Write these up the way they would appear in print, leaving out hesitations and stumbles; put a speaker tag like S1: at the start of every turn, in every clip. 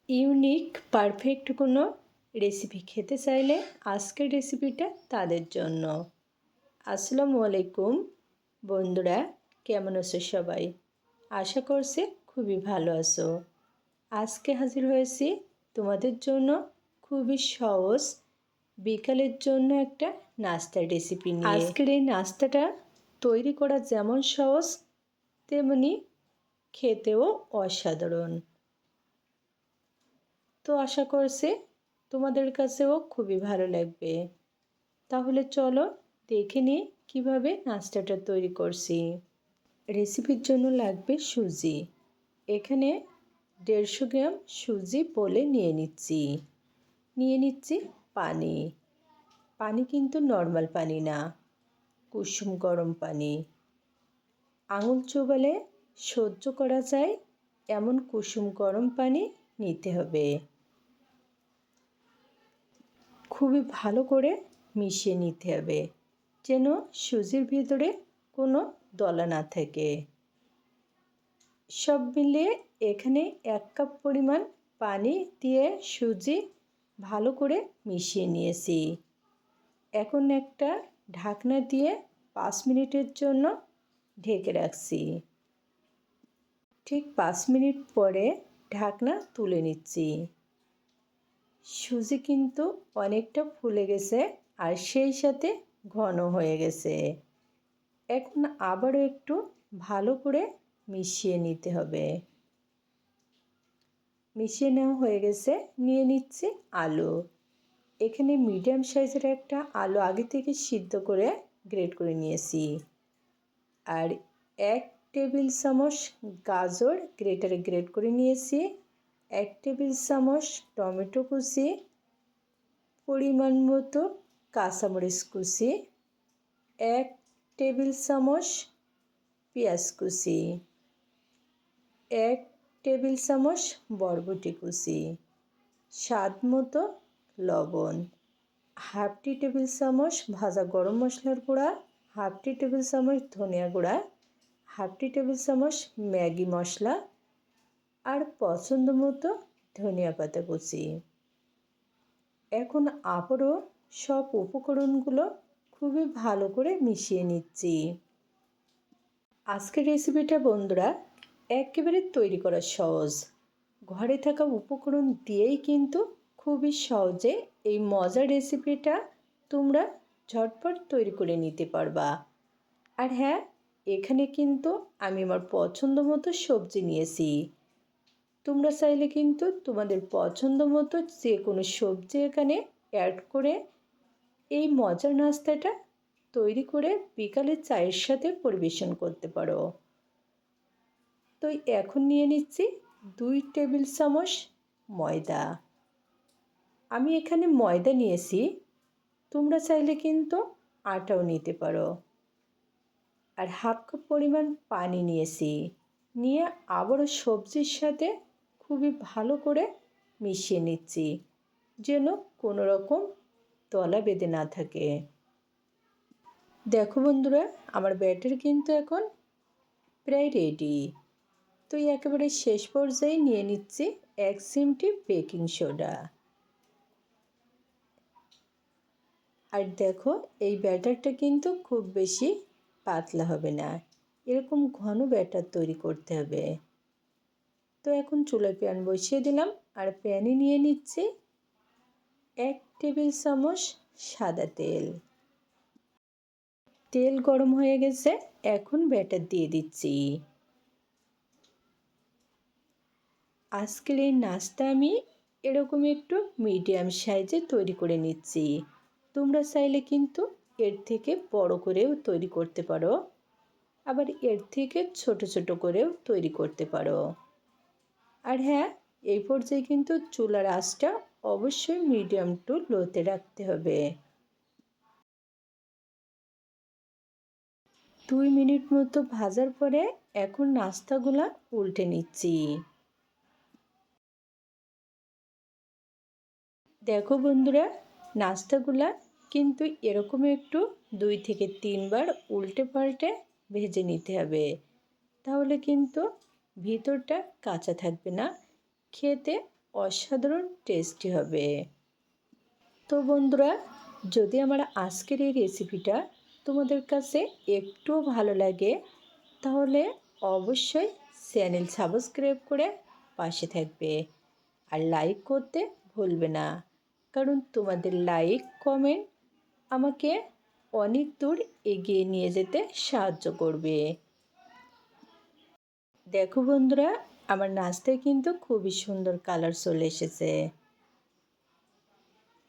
S1: Unique perfect কোনো recipe খেতে চাইলে আজকের রেসিপিটা তাদের জন্য। আসসালামু আলাইকুম বন্ধুরা, কেমন আছো সবাই? আশা করছি খুবই ভালো আছো। আজকে হাজির হয়েছি তোমাদের জন্য খুবই সহজ বিকালের জন্য একটা নাস্তার রেসিপি নিয়ে। আজকের এই নাস্তাটা তৈরি করা যেমন সহজ তেমনি খেতেও অসাধারণ। তো আশা করছি তোমাদের কাছেও খুবই ভালো লাগবে। তাহলে চলো দেখে নিই কীভাবে নাস্তাটা তৈরি করছি। রেসিপির জন্য লাগবে সুজি। এখানে 150 গ্রাম সুজি পোলে নিয়ে নিচ্ছি পানি। পানি কিন্তু নর্মাল পানি না, কুসুম গরম পানি। আঙুল চোবালে সহ্য করা যায় এমন কুসুম গরম পানি নিতে হবে। খুবই ভালো করে মিশিয়ে নিতে হবে যেন সুজির ভিতরে কোনো দলা না থাকে। সব মিলিয়ে এখানে 1 কাপ পরিমাণ পানি দিয়ে সুজি ভালো করে মিশিয়ে নিয়েছি। এখন একটা ঢাকনা দিয়ে 5 মিনিটের জন্য ঢেকে রাখছি। ঠিক 5 মিনিট পরে ঢাকনা তুলে নিচ্ছি। সুজি কিন্তু অনেকটা ফুলে গেছে আর সেই সাথে ঘন হয়ে গেছে। এখন আবারও একটু ভালো করে মিশিয়ে নিতে হবে। মিশিয়ে নেওয়া হয়ে গেছে। নিয়ে নিচ্ছি আলু। এখানে মিডিয়াম সাইজের একটা আলু আগে থেকে সিদ্ধ করে গ্রেট করে নিয়েছি। আর 1 টেবিল চামচ গাজর গ্রেটারে গ্রেট করে নিয়েছি। 1 টেবিল চামচ টমেটো কুচি, পরিমাণ মতো কাঁচামরিচ কুচি, 1 টেবিল চামচ পেঁয়াজ কুচি, 1 টেবিল চামচ বরবটি কুচি, স্বাদ মতো লবণ, হাফ টি টেবিল চামচ ভাজা গরম মশলার গুঁড়া, হাফ টি টেবিল চামচ ধনিয়া গুঁড়া, হাফ টি টেবিল চামচ ম্যাগি মশলা আর পছন্দ মতো ধনিয়া পাতা কুচি। এখন আবারও সব উপকরণগুলো খুবই ভালো করে মিশিয়ে নিচ্ছি। আজকের রেসিপিটা বন্ধুরা একেবারে তৈরি করা সহজ। ঘরে থাকা উপকরণ দিয়েই কিন্তু খুবই সহজে এই মজার রেসিপিটা তোমরা ঝটপট তৈরি করে নিতে পারবা। আর হ্যাঁ, এখানে কিন্তু আমি আমার পছন্দ মতো সবজি নিয়েছি। তোমরা চাইলে কিন্তু তোমাদের পছন্দ মতো যে কোনো সবজি এখানে অ্যাড করে এই মজার নাস্তাটা তৈরি করে বিকালে চায়ের সাথে পরিবেশন করতে পারো। তো এখন নিয়ে নিচ্ছি 2 টেবিল চামচ ময়দা। আমি এখানে ময়দা নিয়েছি, তোমরা চাইলে কিন্তু আটাও নিতে পারো। আর হাফ কাপ পরিমাণ পানি নিয়েছি। নিয়ে আবারও সবজির সাথে খুবই ভালো করে মিশিয়ে নিচ্ছি যেন কোনো রকম দলা বেঁধে না থাকে। দেখো বন্ধুরা, আমার ব্যাটার কিন্তু এখন প্রায় রেডি। তো একেবারে শেষ পর্যায়ে নিয়ে নিচ্ছি 1 চিমটি বেকিং সোডা। আর দেখো, এই ব্যাটারটা কিন্তু খুব বেশি পাতলা হবে না, এরকম ঘন ব্যাটার তৈরি করতে হবে। তো এখন চুলায় প্যান বসিয়ে দিলাম আর প্যানে নিয়ে নিচ্ছি 1 টেবিল চামচ সাদা তেল। তেল গরম হয়ে গেছে, এখন ব্যাটার দিয়ে দিচ্ছি। আজকের এই নাস্তা আমি এরকম একটু মিডিয়াম সাইজে তৈরি করে নিচ্ছি। তোমরা চাইলে কিন্তু এর থেকে বড় করেও তৈরি করতে পারো, আবার এর থেকে ছোট ছোট করেও তৈরি করতে পারো। আর হ্যাঁ, এই পর্যায়ে কিন্তু চুলার আঁচটা অবশ্যই মিডিয়াম টু লোতে রাখতে হবে। 2 মিনিট মতো ভাজার পরে এখন নাস্তাগুলা উল্টে নিচ্ছি। দেখো বন্ধুরা, নাস্তাগুলা কিন্তু এরকম একটু 2 থেকে 3 বার উল্টে পাল্টে ভেজে নিতে হবে। তাহলে কিন্তু ভিতরটা কাঁচা থাকবে না, খেতে অসাধারণ টেস্টি হবে। তো বন্ধুরা, যদি আমার আজকের এই রেসিপিটা তোমাদের কাছে একটুও ভালো লাগে তাহলে অবশ্যই চ্যানেল সাবস্ক্রাইব করে পাশে থাকবে আর লাইক করতে ভুলবে না, কারণ তোমাদের লাইক কমেন্ট আমাকে অনেক দূর এগিয়ে নিয়ে যেতে সাহায্য করবে। দেখো বন্ধুরা, আমার নাস্তায় কিন্তু খুবই সুন্দর কালার চলে এসেছে।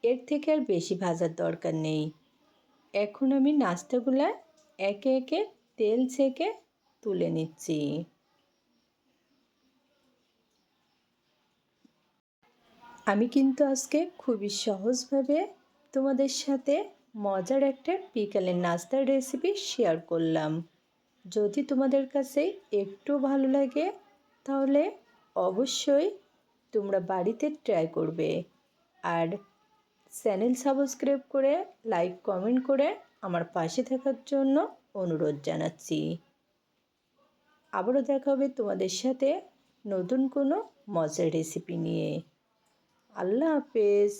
S1: এর থেকে আর বেশি ভাজার দরকার নেই। এখন আমি নাস্তাগুলা একে একে তেল ছেঁকে তুলে নিচ্ছি। আমি কিন্তু আজকে খুবই সহজভাবে তোমাদের সাথে মজার একটা বিকালের নাস্তার রেসিপি শেয়ার করলাম। যদি তোমাদের কাছে একটু ভালো লাগে তাহলে অবশ্যই তোমরা বাড়িতে ট্রাই করবে আর চ্যানেল সাবস্ক্রাইব করে লাইক কমেন্ট করে আমার পাশে থাকার জন্য অনুরোধ জানাচ্ছি। আবারও দেখা হবে তোমাদের সাথে নতুন কোনো মজার রেসিপি নিয়ে। আল্লাহ হাফেজ।